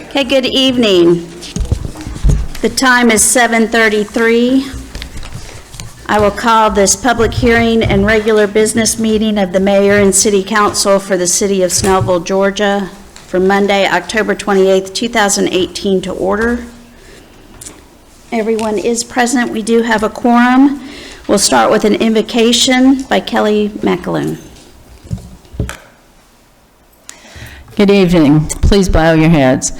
Okay, good evening. The time is 7:33. I will call this public hearing and regular business meeting of the Mayor and City Council for the City of Snellville, Georgia for Monday, October 28th, 2018 to order. Everyone is present. We do have a quorum. We'll start with an invocation by Kelly McAloon. Good evening. Please bow your heads.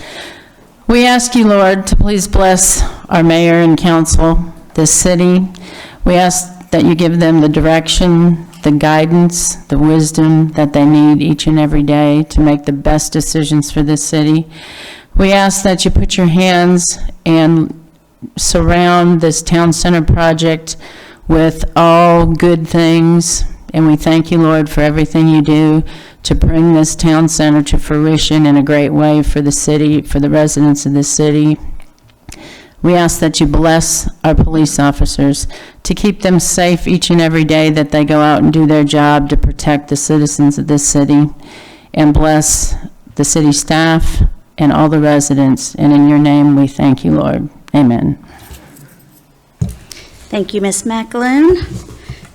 We ask you, Lord, to please bless our mayor and council, this city. We ask that you give them the direction, the guidance, the wisdom that they need each and every day to make the best decisions for this city. We ask that you put your hands and surround this town center project with all good things. And we thank you, Lord, for everything you do to bring this town center to fruition in a great way for the city, for the residents of this city. We ask that you bless our police officers to keep them safe each and every day that they go out and do their job to protect the citizens of this city, and bless the city staff and all the residents. And in your name we thank you, Lord. Amen. Thank you, Ms. McAloon.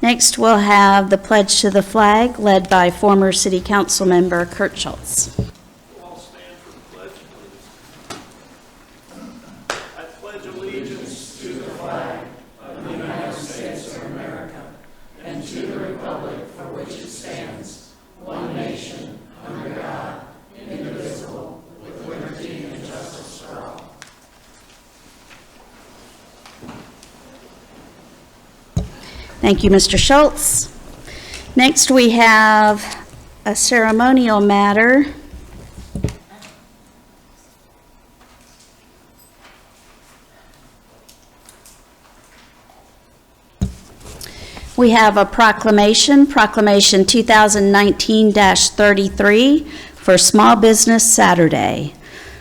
Next, we'll have the pledge to the flag led by former City Council member Kurt Schultz. All stand for the pledge, please. I pledge allegiance to the flag of the United States of America and to the republic for which it stands, one nation, under God, indivisible, with liberty and justice for all. Thank you, Mr. Schultz. Next, we have a ceremonial matter. We have a proclamation 2019-33 for Small Business Saturday.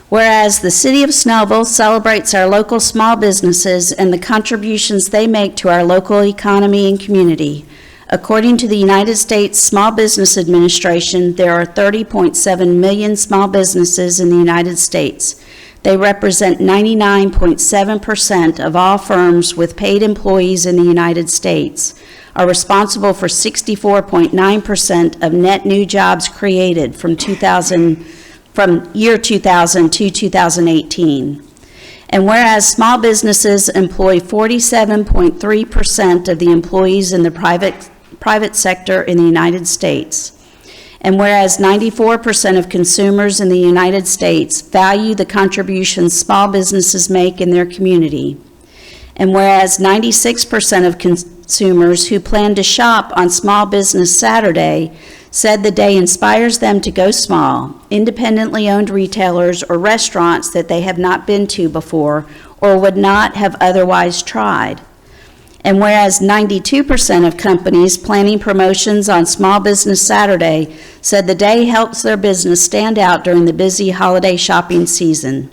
Whereas the City of Snellville celebrates our local small businesses and the contributions they make to our local economy and community. According to the United States Small Business Administration, there are 30.7 million small businesses in the United States. They represent 99.7% of all firms with paid employees in the United States, are responsible for 64.9% of net new jobs created from year 2000 to 2018. And whereas small businesses employ 47.3% of the employees in the private sector in the United States, and whereas 94% of consumers in the United States value the contributions small businesses make in their community, and whereas 96% of consumers who plan to shop on Small Business Saturday said the day inspires them to go small, independently owned retailers or restaurants that they have not been to before or would not have otherwise tried. And whereas 92% of companies planning promotions on Small Business Saturday said the day helps their business stand out during the busy holiday shopping season.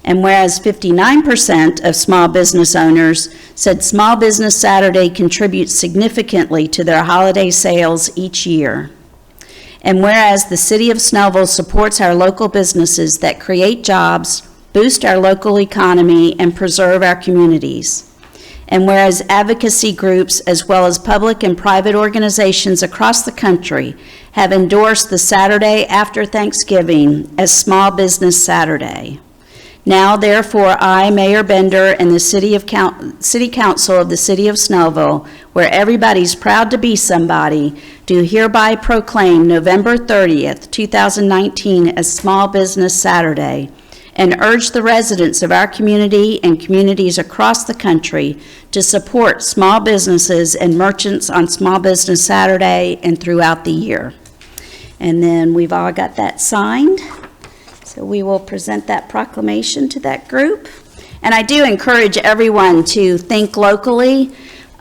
And whereas 59% of small business owners said Small Business Saturday contributes significantly to their holiday sales each year. And whereas the City of Snellville supports our local businesses that create jobs, boost our local economy, and preserve our communities. And whereas advocacy groups as well as public and private organizations across the country have endorsed the Saturday after Thanksgiving as Small Business Saturday. Now, therefore, I, Mayor Bender, and the City Council of the City of Snellville, where everybody's proud to be somebody, do hereby proclaim November 30th, 2019 as Small Business Saturday, and urge the residents of our community and communities across the country to support small businesses and merchants on Small Business Saturday and throughout the year. And then we've all got that signed. So we will present that proclamation to that group. And I do encourage everyone to think locally.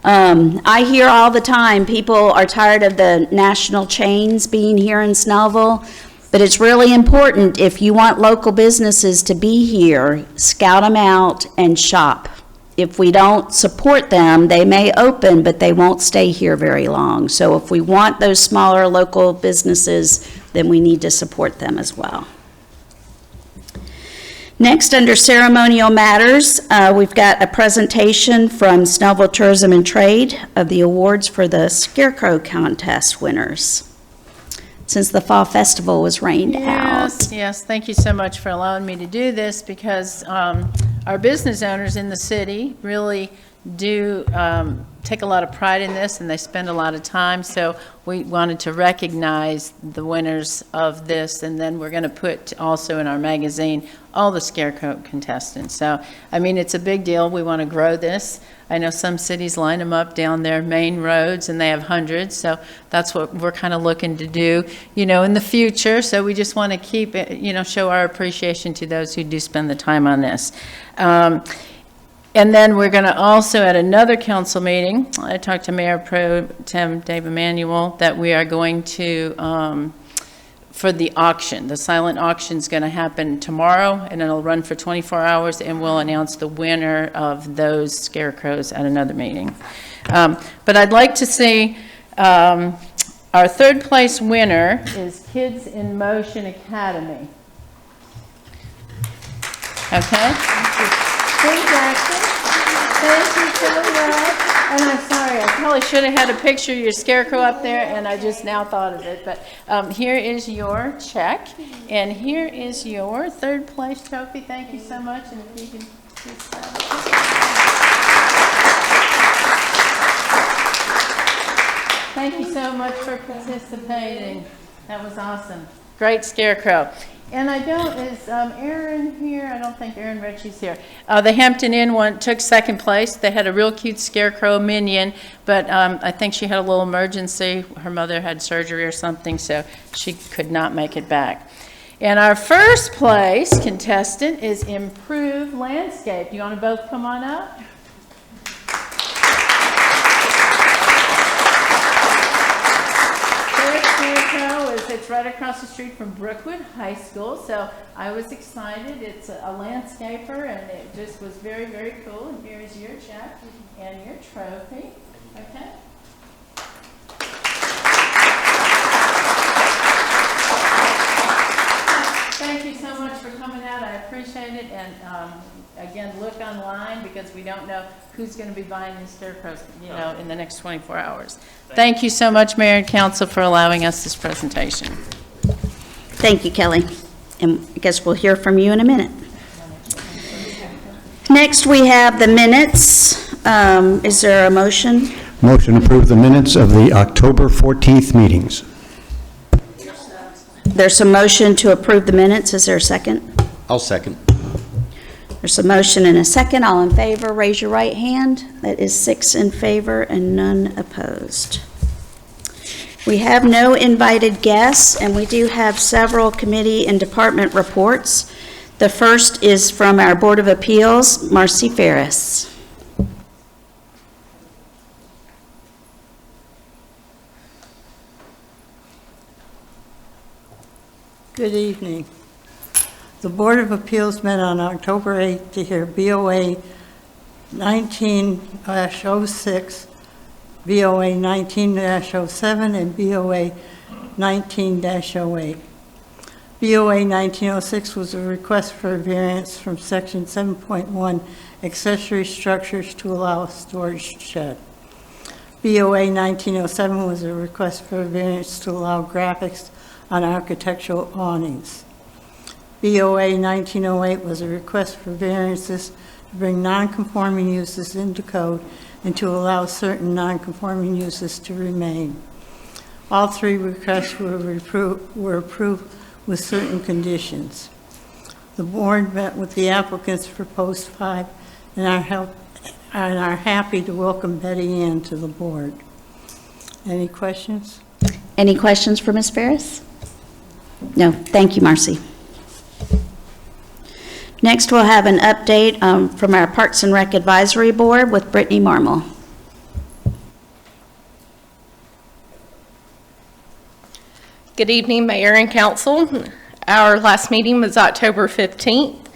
I hear all the time people are tired of the national chains being here in Snellville, but it's really important if you want local businesses to be here, scout them out and shop. If we don't support them, they may open, but they won't stay here very long. So if we want those smaller local businesses, then we need to support them as well. Next, under ceremonial matters, we've got a presentation from Snellville Tourism and Trade of the awards for the Scarecrow contest winners, since the Fall Festival was rained out. Yes, thank you so much for allowing me to do this, because our business owners in the city really do take a lot of pride in this, and they spend a lot of time, so we wanted to recognize the winners of this, and then we're going to put also in our magazine all the Scarecrow contestants. So, I mean, it's a big deal. We want to grow this. I know some cities line them up down their main roads, and they have hundreds, so that's what we're kind of looking to do, you know, in the future. So we just want to keep it, you know, show our appreciation to those who do spend the time on this. And then we're going to also, at another council meeting, I talked to Mayor Pro Tem Dave Emanuel, that we are going to, for the auction, the silent auction is going to happen tomorrow, and it'll run for 24 hours, and we'll announce the winner of those scarecrows at another meeting. But I'd like to see, our third place winner is Kids in Motion Academy. Okay? Thank you so much. And I'm sorry, I probably should have had a picture of your scarecrow up there, and I just now thought of it. But here is your check, and here is your third place trophy. Thank you so much. And if you can just thank you so much for participating. That was awesome. Great scarecrow. And I don't, is Erin here? I don't think Erin Ritchie's here. The Hampton Inn one took second place. They had a real cute scarecrow minion, but I think she had a little emergency. Her mother had surgery or something, so she could not make it back. And our first place contestant is Improved Landscape. You want to both come on up? It's right across the street from Brookwood High School, so I was excited. It's a landscaper, and it just was very, very cool. And here is your check and your trophy. Okay. Thank you so much for coming out. I appreciate it. And again, look online, because we don't know who's going to be buying these scarecrows, you know, in the next 24 hours. Thank you so much, Mayor and Council, for allowing us this presentation. Thank you, Kelly. And I guess we'll hear from you in a minute. Next, we have the minutes. Is there a motion? Motion to approve the minutes of the October 14th meetings. There's a motion to approve the minutes. Is there a second? I'll second. There's a motion and a second. All in favor, raise your right hand. That is 6 in favor and none opposed. We have no invited guests, and we do have several committee and department reports. The first is from our Board of Appeals, Marcy Ferris. Good evening. The Board of Appeals met on October 8th to hear BOA 19-06, BOA 19-07, and BOA 19-08. BOA 1906 was a request for a variance from Section 7.1 accessory structures to allow a storage shed. BOA 1907 was a request for a variance to allow graphics on architectural awnings. BOA 1908 was a request for variances to bring non-conforming uses into code and to allow certain non-conforming uses to remain. All three requests were approved with certain conditions. The board met with the applicants for post 5 and are happy to welcome Betty Ann to the board. Any questions? Any questions for Ms. Ferris? No, thank you, Marcy. Next, we'll have an update from our Parks and Rec Advisory Board with Brittany Marmel. Good evening, Mayor and Council. Our last meeting was October 15th.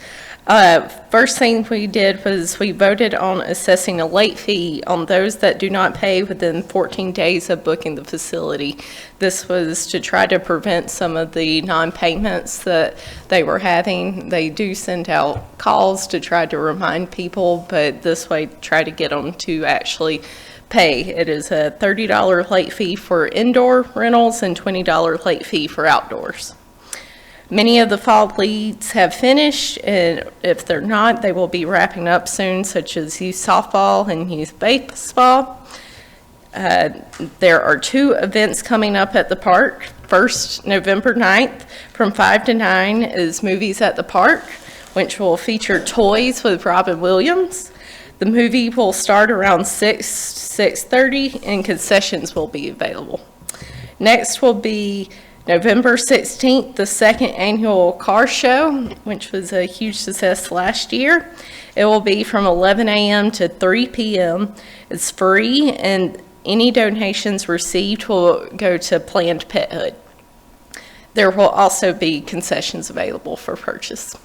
First thing we did was we voted on assessing a late fee on those that do not pay within 14 days of booking the facility. This was to try to prevent some of the non-payments that they were having. They do send out calls to try to remind people, but this way try to get them to actually pay. It is a $30 late fee for indoor rentals and $20 late fee for outdoors. Many of the fall leagues have finished, and if they're not, they will be wrapping up soon, such as youth softball and youth baseball. There are 2 events coming up at the park. First, November 9th, from 5 to 9 is Movies at the Park, which will feature Toys with Robin Williams. The movie will start around 6:30, and concessions will be available. Next will be November 16th, the 2nd annual car show, which was a huge success last year. It will be from 11 a.m. to 3 p.m. It's free, and any donations received will go to Planned Parenthood. There will also be concessions available for purchase.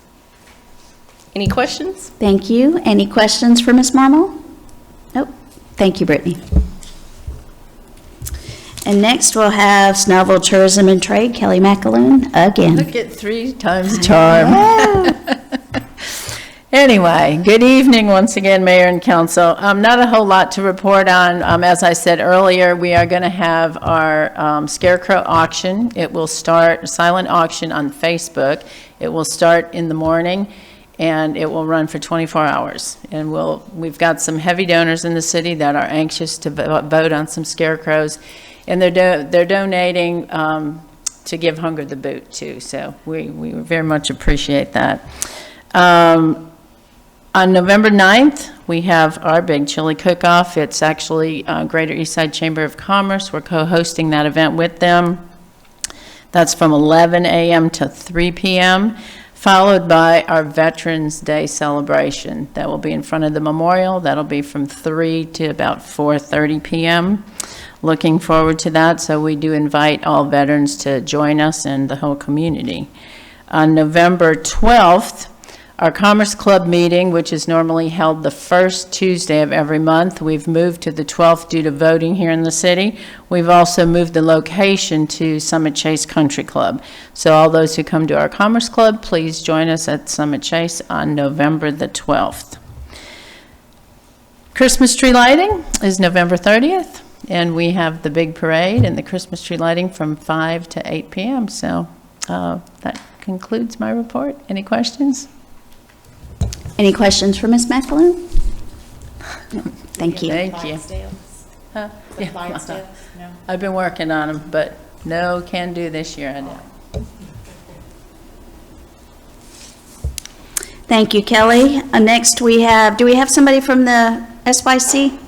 Any questions? Thank you. Any questions for Ms. Marmol? Nope. Thank you, Brittany. And next we'll have Snellville Tourism and Trade, Kelly McAloon, again. Look at 3 times the charm. Anyway, good evening once again, Mayor and Council. Not a whole lot to report on. As I said earlier, we are going to have our Scarecrow auction. It will start, silent auction on Facebook. It will start in the morning, and it will run for 24 hours. And we've got some heavy donors in the city that are anxious to vote on some scarecrows. And they're donating to give Hunger the Boot, too. So we very much appreciate that. On November 9th, we have our big chili cook-off. It's actually Greater Eastside Chamber of Commerce. We're co-hosting that event with them. That's from 11 a.m. to 3 p.m., followed by our Veterans Day celebration. That will be in front of the memorial. That'll be from 3 to about 4:30 p.m. Looking forward to that, so we do invite all veterans to join us and the whole community. On November 12th, our Commerce Club meeting, which is normally held the first Tuesday of every month, we've moved to the 12th due to voting here in the city. We've also moved the location to Summit Chase Country Club. So all those who come to our Commerce Club, please join us at Summit Chase on November the 12th. Christmas tree lighting is November 30th. And we have the big parade and the Christmas tree lighting from 5 to 8 p.m. So that concludes my report. Any questions? Any questions for Ms. McAloon? No. Thank you. Thank you. Huh? Yeah. No. I've been working on them, but no can do this year, I know. Thank you, Kelly. Next do we have somebody from the SYC?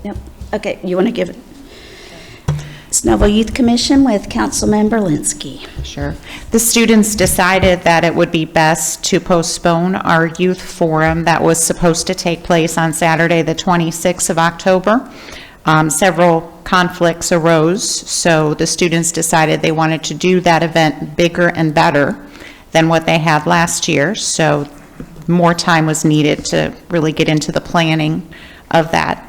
Yep. Okay, you want to give it? Snellville Youth Commission with Councilmember Linsky. Sure. The students decided that it would be best to postpone our youth forum that was supposed to take place on Saturday, the 26th of October. Several conflicts arose, so the students decided they wanted to do that event bigger and better than what they had last year, so more time was needed to really get into the planning of that.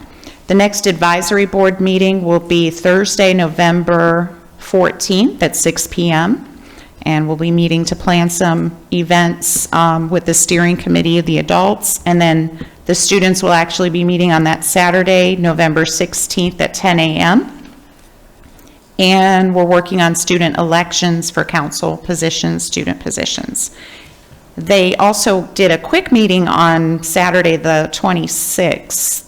The next advisory board meeting will be Thursday, November 14th at 6 p.m. And we'll be meeting to plan some events with the steering committee of the adults. And then the students will actually be meeting on that Saturday, November 16th at 10 a.m. And we're working on student elections for council positions, student positions. They also did a quick meeting on Saturday, the 26th.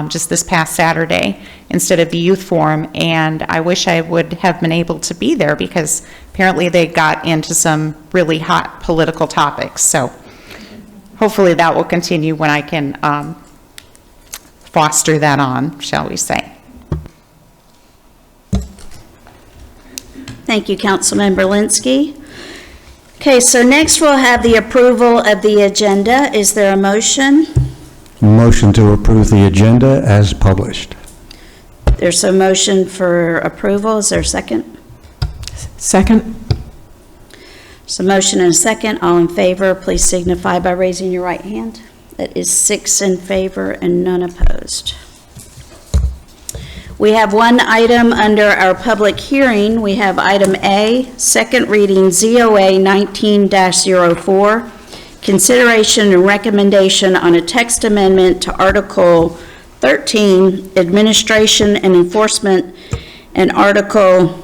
Just this past Saturday instead of the youth forum, and I wish I would have been able to be there because apparently they got into some really hot political topics. So hopefully that will continue when I can foster that on, shall we say. Thank you, Councilmember Linsky. Okay, so next we'll have the approval of the agenda. Is there a motion? Motion to approve the agenda as published. There's a motion for approval. Is there a second? Second. So motion and a second. All in favor, please signify by raising your right hand. That is 6 in favor and none opposed. We have one item under our public hearing. We have item A, second reading ZOA 19-04, consideration and recommendation on a text amendment to Article 13, Administration and Enforcement, and Article,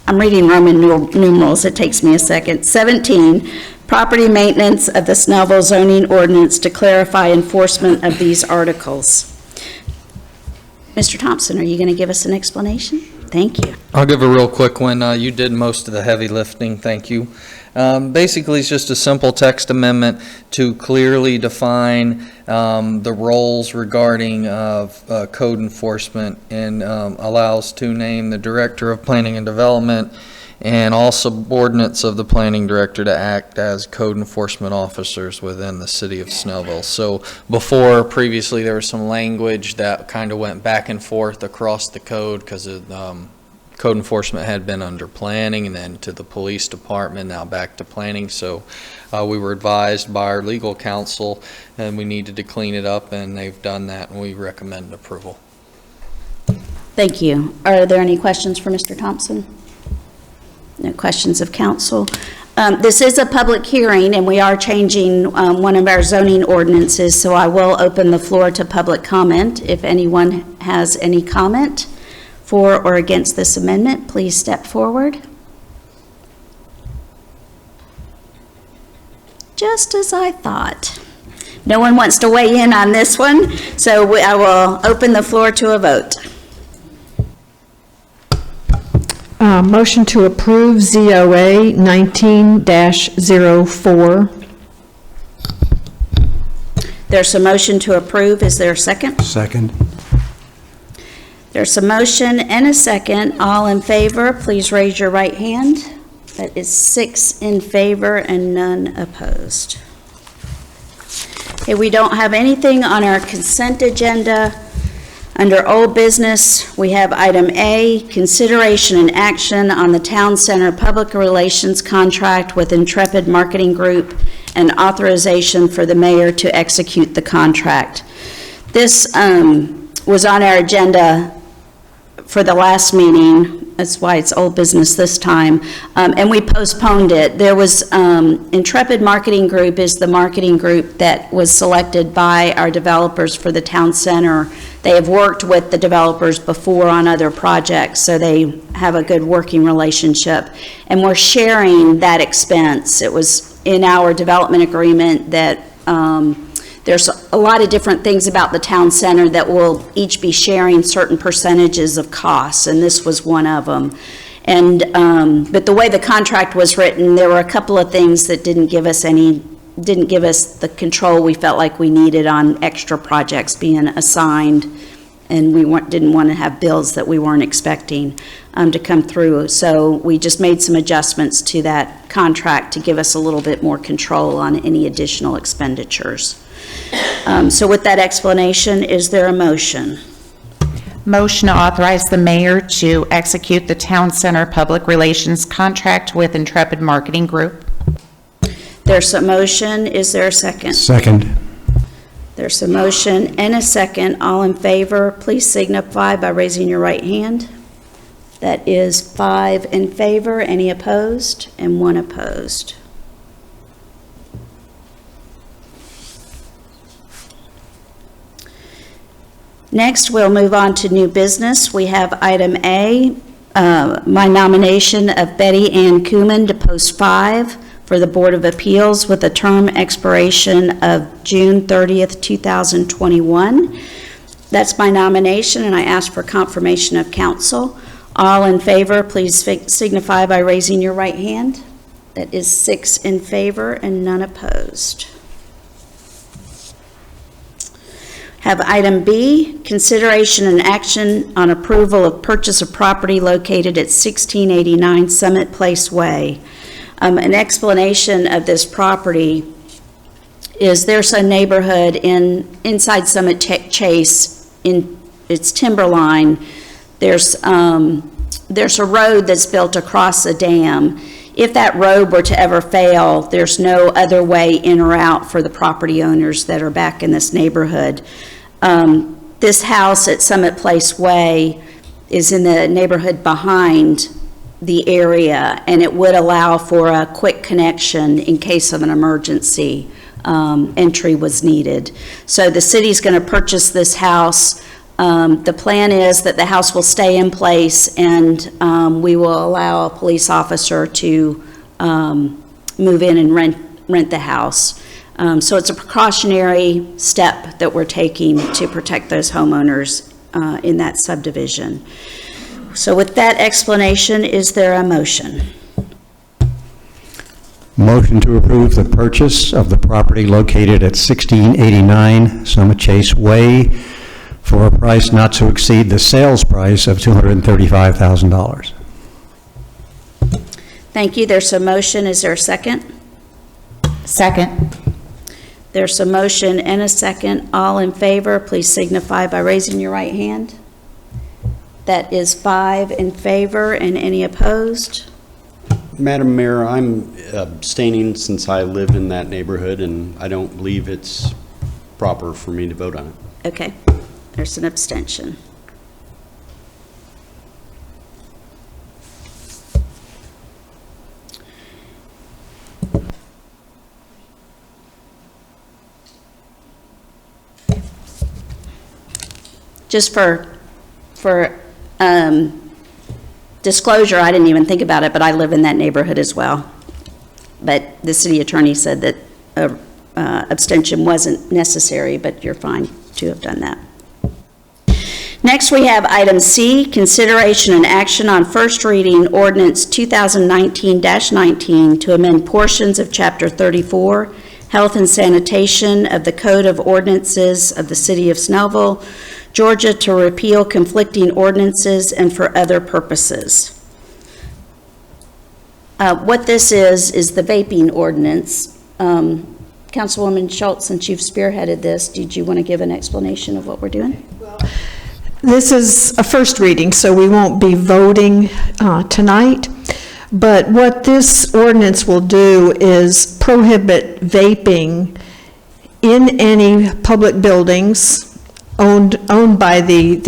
I'm reading Roman numerals, it takes me a second, 17, Property Maintenance of the Snellville Zoning Ordinance to clarify enforcement of these articles. Mr. Thompson, are you going to give us an explanation? Thank you. I'll give a real quick one. You did most of the heavy lifting. Thank you. Basically, it's just a simple text amendment to clearly define the roles regarding code enforcement and allows to name the Director of Planning and Development and all subordinates of the planning director to act as code enforcement officers within the city of Snellville. So previously, there was some language that kind of went back and forth across the code because code enforcement had been under planning and then to the police department, now back to planning. So we were advised by our legal counsel and we needed to clean it up, and they've done that, and we recommend approval. Thank you. Are there any questions for Mr. Thompson? No questions of council. This is a public hearing, and we are changing one of our zoning ordinances, so I will open the floor to public comment. If anyone has any comment for or against this amendment, please step forward. Just as I thought. No one wants to weigh in on this one, so I will open the floor to a vote. Motion to approve ZOA 19-04. There's a motion to approve. Is there a second? Second. There's a motion and a second. All in favor, please raise your right hand. That is 6 in favor and none opposed. Okay, we don't have anything on our consent agenda. Under old business, we have item A, consideration and action on the Town Center Public Relations contract with Intrepid Marketing Group and authorization for the mayor to execute the contract. This was on our agenda for the last meeting. That's why it's old business this time, and we postponed it. There was, Intrepid Marketing Group is the marketing group that was selected by our developers for the town center. They have worked with the developers before on other projects, so they have a good working relationship, and we're sharing that expense. It was in our development agreement that there's a lot of different things about the town center that we'll each be sharing certain percentages of costs, and this was one of them. And but the way the contract was written, there were a couple of things that didn't give us the control we felt like we needed on extra projects being assigned, and we didn't want to have bills that we weren't expecting to come through. So we just made some adjustments to that contract to give us a little bit more control on any additional expenditures. So with that explanation, is there a motion? Motion to authorize the mayor to execute the Town Center Public Relations contract with Intrepid Marketing Group. There's a motion. Is there a second? Second. There's a motion and a second. All in favor, please signify by raising your right hand. That is 5 in favor. Any opposed? And 1 opposed. Next, we'll move on to new business. We have item A, my nomination of Betty Ann Kuhlman to post 5 for the Board of Appeals with a term expiration of June 30th, 2021. That's my nomination, and I ask for confirmation of council. All in favor, please signify by raising your right hand. That is 6 in favor and none opposed. Have item B, consideration and action on approval of purchase of property located at 1689 Summit Place Way. An explanation of this property is there's a neighborhood inside Summit Chase in its timberline. There's a road that's built across a dam. if that road were to ever fail, there's no other way in or out for the property owners that are back in this neighborhood. This house at Summit Place Way is in the neighborhood behind the area, and it would allow for a quick connection in case of an emergency entry was needed. So the city's going to purchase this house. The plan is that the house will stay in place, and we will allow a police officer to move in and rent the house. So it's a precautionary step that we're taking to protect those homeowners in that subdivision. So with that explanation, is there a motion? Motion to approve the purchase of the property located at 1689 Summit Chase Way for a price not to exceed the sales price of $235,000. Thank you. There's a motion. Is there a second? Second. There's a motion and a second. All in favor, please signify by raising your right hand. That is 5 in favor, and any opposed? Madam Mayor, I'm abstaining since I live in that neighborhood, and I don't believe it's proper for me to vote on it. Okay, there's an abstention. Just for disclosure, I didn't even think about it, but I live in that neighborhood as well. But the city attorney said that abstention wasn't necessary, but you're fine to have done that. Next, we have item C, consideration and action on first reading ordinance 2019-19 to amend portions of Chapter 34, Health and Sanitation of the Code of Ordinances of the City of Snellville, Georgia, to repeal conflicting ordinances and for other purposes. What this is the vaping ordinance. Councilwoman Schultz, since you've spearheaded this, did you want to give an explanation of what we're doing? This is a first reading, so we won't be voting tonight. But what this ordinance will do is prohibit vaping in any public buildings owned by the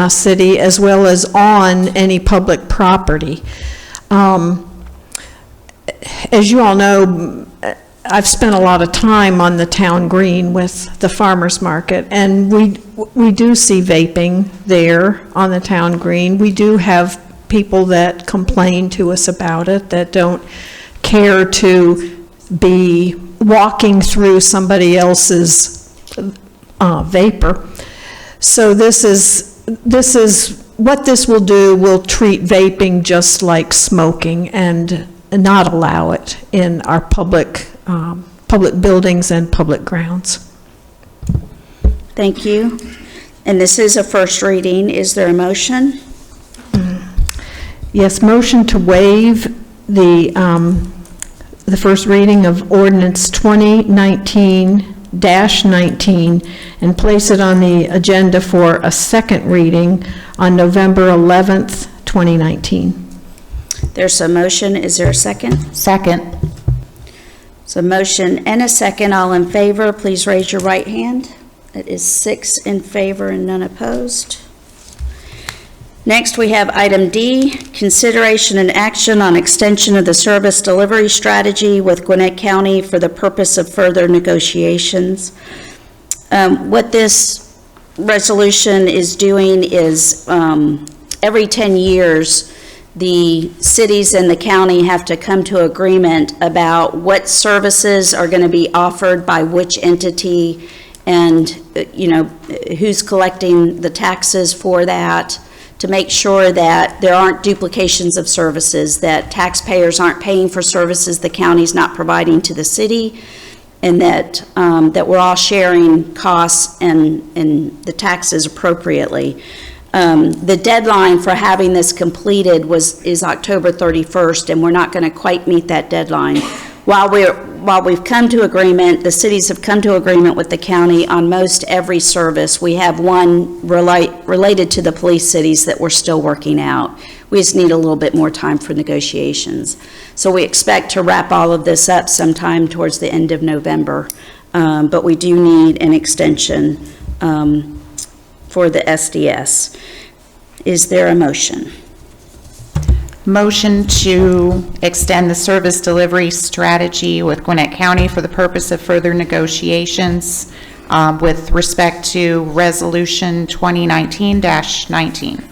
city, as well as on any public property. As you all know, I've spent a lot of time on the town green with the farmers market, and we do see vaping there on the town green. We do have people that complain to us about it, that don't care to be walking through somebody else's vapor. So this is what this will do. Will treat vaping just like smoking and not allow it in our public buildings and public grounds. Thank you. And this is a first reading. Is there a motion? Yes, motion to waive the first reading of ordinance 2019-19 and place it on the agenda for a second reading on November 11th, 2019. There's a motion. Is there a second? Second. So motion and a second. All in favor, please raise your right hand. It is 6 in favor and none opposed. Next, we have item D, consideration and action on extension of the service delivery strategy with Gwinnett County for the purpose of further negotiations. What this resolution is doing is every 10 years, the cities and the county have to come to agreement about what services are going to be offered by which entity, and who's collecting the taxes for that, to make sure that there aren't duplications of services, that taxpayers aren't paying for services the county's not providing to the city, and that that we're all sharing costs and the taxes appropriately. The deadline for having this completed is October 31st, and we're not going to quite meet that deadline. While we've come to agreement, the cities have come to agreement with the county on most every service. We have one related to the police cities that we're still working out. We just need a little bit more time for negotiations. So we expect to wrap all of this up sometime towards the end of November, but we do need an extension for the SDS. Is there a motion? Motion to extend the service delivery strategy with Gwinnett County for the purpose of further negotiations with respect to Resolution 2019-19.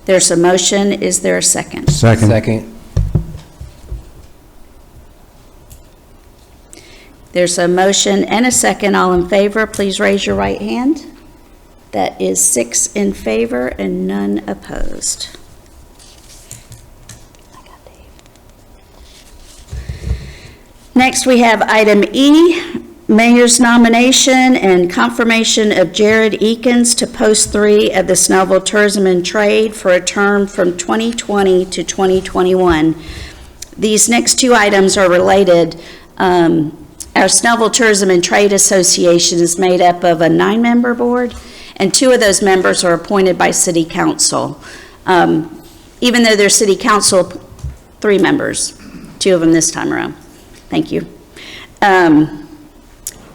There's a motion. Is there a second? Second. There's a motion and a second. All in favor, please raise your right hand. That is 6 in favor and none opposed. Next, we have item E, Mayor's nomination and confirmation of Jared Eakins to post 3 of the Snellville Tourism and Trade for a term from 2020 to 2021. These next 2 items are related. Our Snellville Tourism and Trade Association is made up of a 9-member board, and 2 of those members are appointed by City Council. Even though they're City Council, 3 members, 2 of them this time around. Thank you.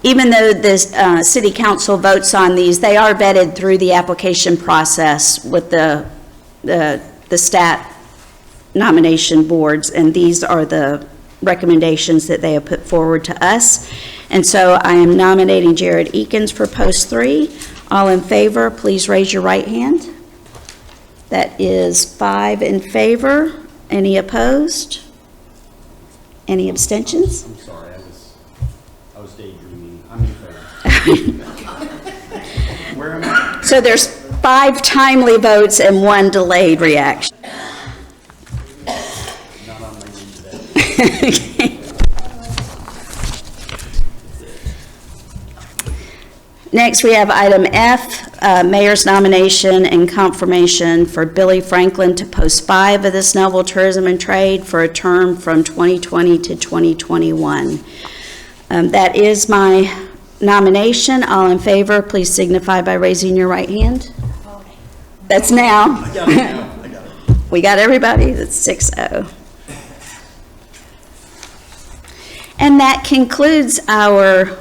Even though the City Council votes on these, they are vetted through the application process with the stat nomination boards, and these are the recommendations that they have put forward to us. And so I am nominating Jared Eakins for post 3. All in favor, please raise your right hand. That is 5 in favor. Any opposed? Any abstentions? I'm sorry, I was daydreaming. I'm in favor. Where am I? So there's 5 timely votes and 1 delayed reaction. Not on my name today. Next, we have item F, Mayor's nomination and confirmation for Billy Franklin to post 5 of the Snellville Tourism and Trade for a term from 2020 to 2021. That is my nomination. All in favor, please signify by raising your right hand. That's now. I got it now. I got it. We got everybody. That's 6-0. And that concludes our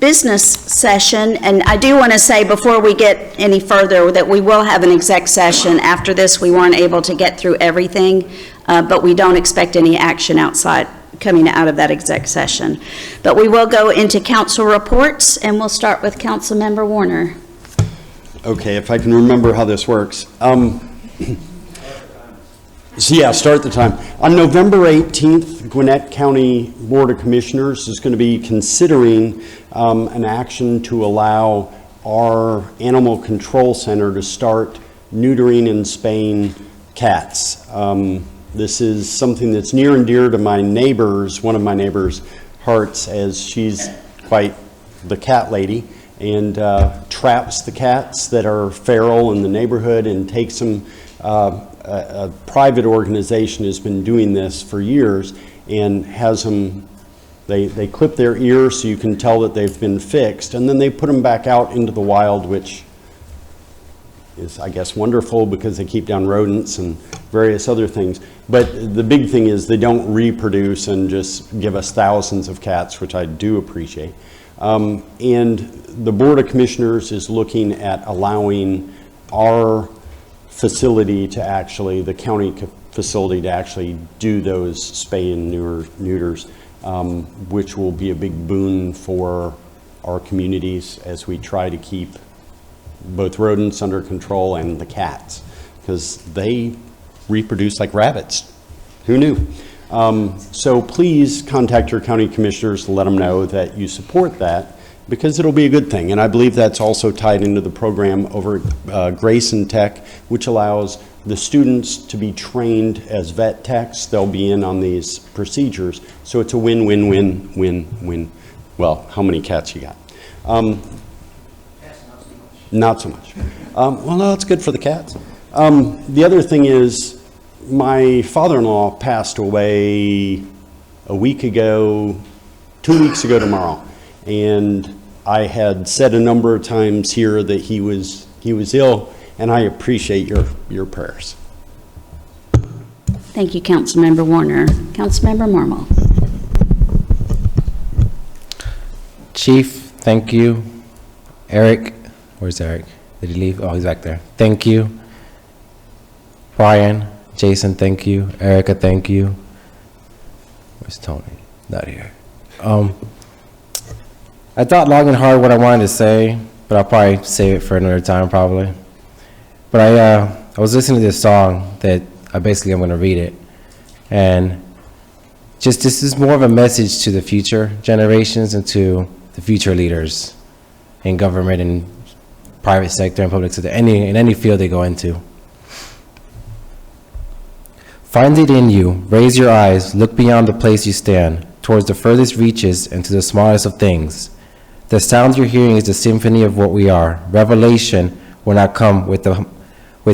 business session. And I do want to say before we get any further that we will have an exec session. After this, we weren't able to get through everything, but we don't expect any action coming out of that exec session. But we will go into council reports, and we'll start with Councilmember Warner. Okay, if I can remember how this works. So yeah, start the time. On November 18th, Gwinnett County Board of Commissioners is going to be considering an action to allow our animal control center to start neutering and spaying cats. This is something that's near and dear to my neighbors, one of my neighbors' hearts, as she's quite the cat lady, and traps the cats that are feral in the neighborhood and takes them. A private organization has been doing this for years and has them, they clip their ears so you can tell that they've been fixed, and then they put them back out into the wild, which is, I guess, wonderful because they keep down rodents and various other things. But the big thing is they don't reproduce and just give us thousands of cats, which I do appreciate. And the Board of Commissioners is looking at allowing our facility to actually, the county facility to actually do those spay and neuters, which will be a big boon for our communities as we try to keep both rodents under control and the cats, because they reproduce like rabbits. Who knew? So please contact your county commissioners to let them know that you support that, because it'll be a good thing. And I believe that's also tied into the program over Grayson Tech, which allows the students to be trained as vet techs. They'll be in on these procedures. So it's a win-win-win-win-win. Well, how many cats you got? Not so much. Well, no, it's good for the cats. The other thing is, my father-in-law passed away a week ago, 2 weeks ago tomorrow. And I had said a number of times here that he was ill, and I appreciate your prayers. Thank you, Councilmember Warner. Councilmember Marmal. Chief, thank you. Eric, where's Eric? Did he leave? Oh, he's back there. Thank you. Brian, Jason, thank you. Erica, thank you. Where's Tony? Not here. I thought long and hard what I wanted to say, but I'll probably save it for another time, probably. But I was listening to this song that I'm going to read it. And just this is more of a message to the future generations and to the future leaders in government and private sector and public sector, in any field they go into. Find it in you, raise your eyes, look beyond the place you stand, towards the furthest reaches and to the smallest of things. The sound you're hearing is the symphony of what we are. Revelation will not come with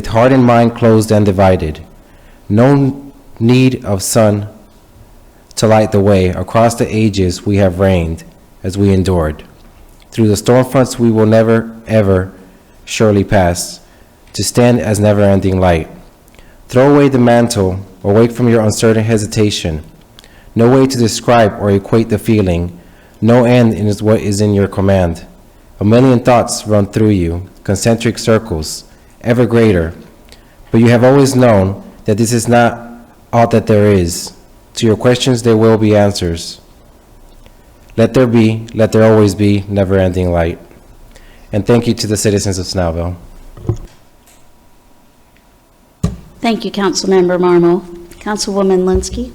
heart and mind closed and divided. No need of sun to light the way. Across the ages we have reigned as we endured. Through the storm fronts we will never, ever surely pass, to stand as never-ending light. Throw away the mantle, or wake from your uncertain hesitation. No way to describe or equate the feeling. No end is what is in your command. A million thoughts run through you, concentric circles, ever greater. But you have always known that this is not all that there is. To your questions there will be answers. Let there be, let there always be, never-ending light. And thank you to the citizens of Snellville. Thank you, Councilmember Marmal. Councilwoman Linsky.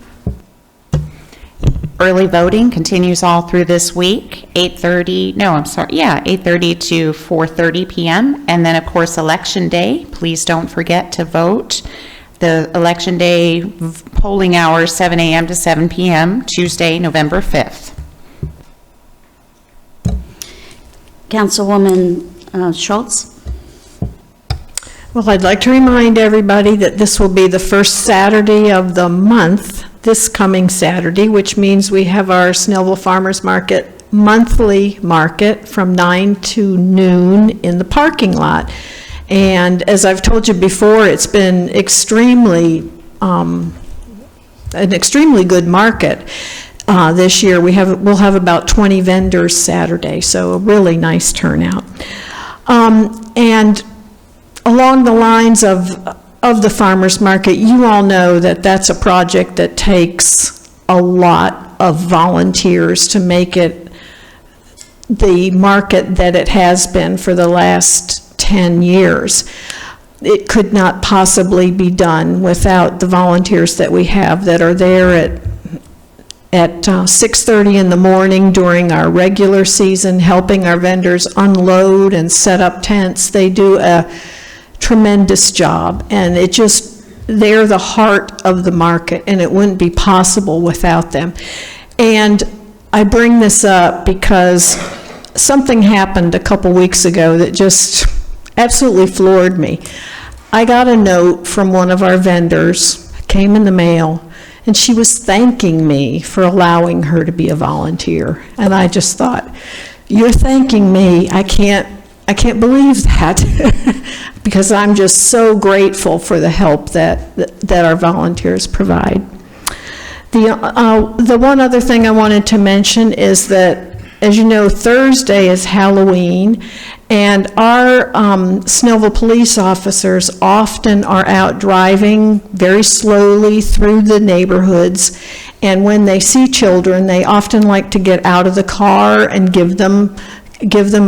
Early voting continues all through this week, 8:30 to 4:30 p.m. And then, of course, Election Day. Please don't forget to vote. The Election Day polling hours, 7 a.m. to 7 p.m., Tuesday, November 5th. Councilwoman Schultz. Well, I'd like to remind everybody that this will be the first Saturday of the month, this coming Saturday, which means we have our Snellville Farmers Market monthly market from 9 to noon in the parking lot. And as I've told you before, it's been an extremely good market. This year we'll have about 20 vendors Saturday, so a really nice turnout. And along the lines of the farmers market, you all know that that's a project that takes a lot of volunteers to make it the market that it has been for the last 10 years. It could not possibly be done without the volunteers that we have that are there at 6:30 in the morning during our regular season, helping our vendors unload and set up tents. They do a tremendous job, and they're the heart of the market, and it wouldn't be possible without them. And I bring this up because something happened a couple weeks ago that just absolutely floored me. I got a note from one of our vendors, came in the mail, and she was thanking me for allowing her to be a volunteer. And I just thought, you're thanking me? I can't believe that because I'm just so grateful for the help that our volunteers provide. The one other thing I wanted to mention is that, as you know, Thursday is Halloween, and our Snellville police officers often are out driving very slowly through the neighborhoods, and when they see children, they often like to get out of the car and give them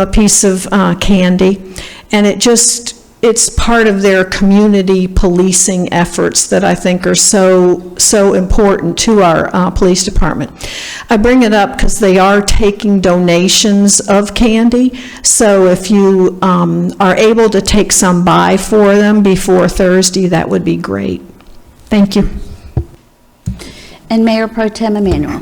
a piece of candy. And it's part of their community policing efforts that I think are so important to our police department. I bring it up because they are taking donations of candy, so if you are able to take some by for them before Thursday, that would be great. Thank you. And Mayor Pro Tem Emanuel.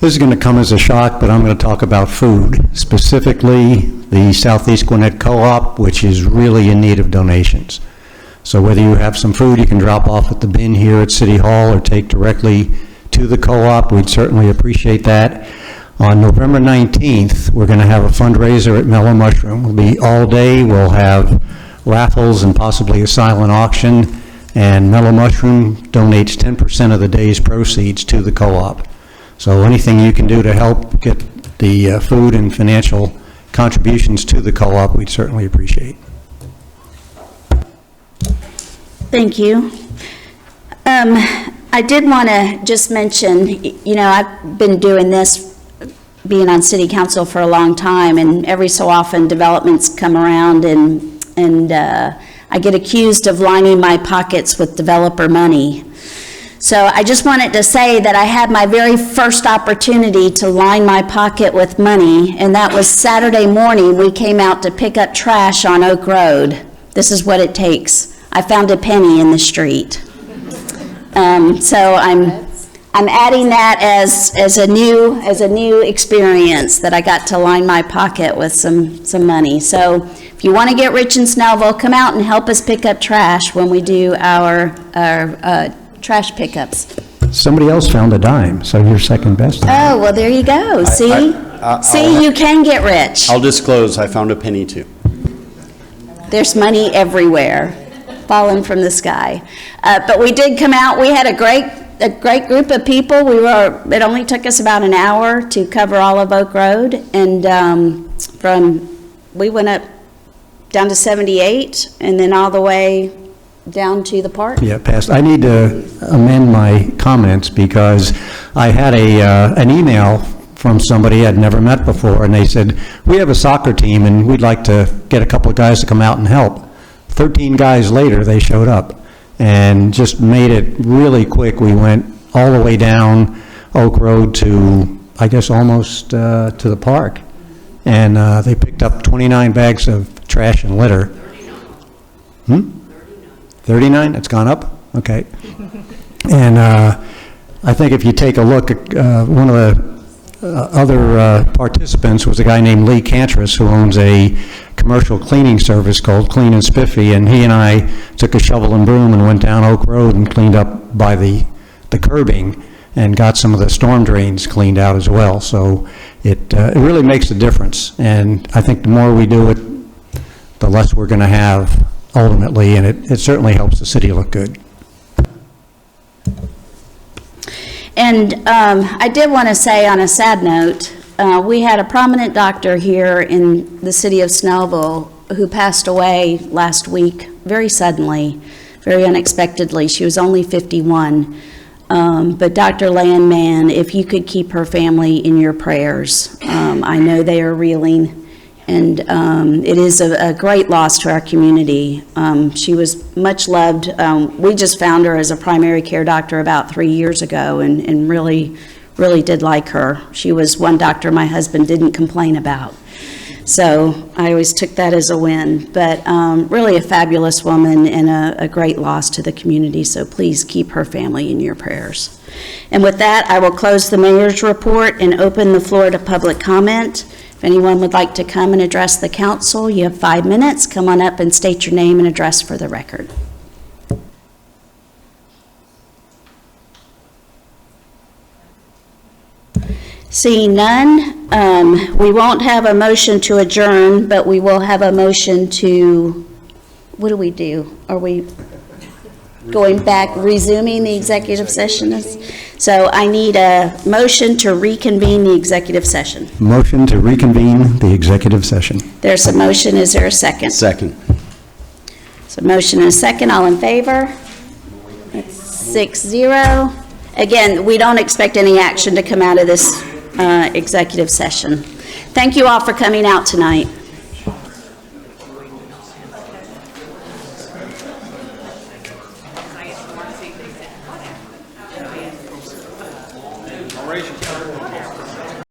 This is going to come as a shock, but I'm going to talk about food, specifically the Southeast Gwinnett Co-op, which is really in need of donations. So whether you have some food you can drop off at the bin here at City Hall or take directly to the co-op, we'd certainly appreciate that. On November 19th, we're going to have a fundraiser at Mellow Mushroom. It'll be all day. We'll have raffles and possibly a silent auction, and Mellow Mushroom donates 10% of the day's proceeds to the co-op. So anything you can do to help get the food and financial contributions to the co-op, we'd certainly appreciate. Thank you. I did want to just mention, you know, I've been doing this, being on city council for a long time, and every so often developments come around and I get accused of lining my pockets with developer money. So I just wanted to say that I had my very first opportunity to line my pocket with money, and that was Saturday morning. We came out to pick up trash on Oak Road. This is what it takes. I found a penny in the street. So I'm adding that as a new experience, that I got to line my pocket with some money. So if you want to get rich in Snellville, come out and help us pick up trash when we do our trash pickups. Somebody else found a dime, so you're second best. Oh, well, there you go. See? See, you can get rich. I'll disclose, I found a penny too. There's money everywhere, falling from the sky. But we did come out. We had a great group of people. It only took us about an hour to cover all of Oak Road, and we went up down to 78, and then all the way down to the park. Yeah, passed. I need to amend my comments because I had an email from somebody I'd never met before, and they said, we have a soccer team and we'd like to get a couple of guys to come out and help. 13 guys later, they showed up and just made it really quick. We went all the way down Oak Road to, I guess, almost to the park. And they picked up 29 bags of trash and litter. 39? It's gone up? Okay. And I think if you take a look at one of the other participants was a guy named Lee Cantris, who owns a commercial cleaning service called Clean and Spiffy, and he and I took a shovel and broom and went down Oak Road and cleaned up by the curbing and got some of the storm drains cleaned out as well. So it really makes a difference, and I think the more we do it, the less we're going to have ultimately, and it certainly helps the city look good. And I did want to say, on a sad note, we had a prominent doctor here in the city of Snellville who passed away last week very suddenly, very unexpectedly. She was only 51. But Dr. Landman, if you could keep her family in your prayers, I know they are reeling. And it is a great loss to our community. She was much loved. We just found her as a primary care doctor about 3 years ago, and really did like her. She was one doctor my husband didn't complain about. So I always took that as a win. But really a fabulous woman and a great loss to the community. So please keep her family in your prayers. And with that, I will close the mayor's report and open the floor to public comment. If anyone would like to come and address the council, you have 5 minutes. Come on up and state your name and address for the record. Seeing none, we won't have a motion to adjourn, but we will have a motion to, what do we do? Are we going back, resuming the executive session? So I need a motion to reconvene the executive session. Motion to reconvene the executive session. There's a motion. Is there a second? Second. So motion and a second. All in favor? That's 6-0. Again, we don't expect any action to come out of this executive session. Thank you all for coming out tonight.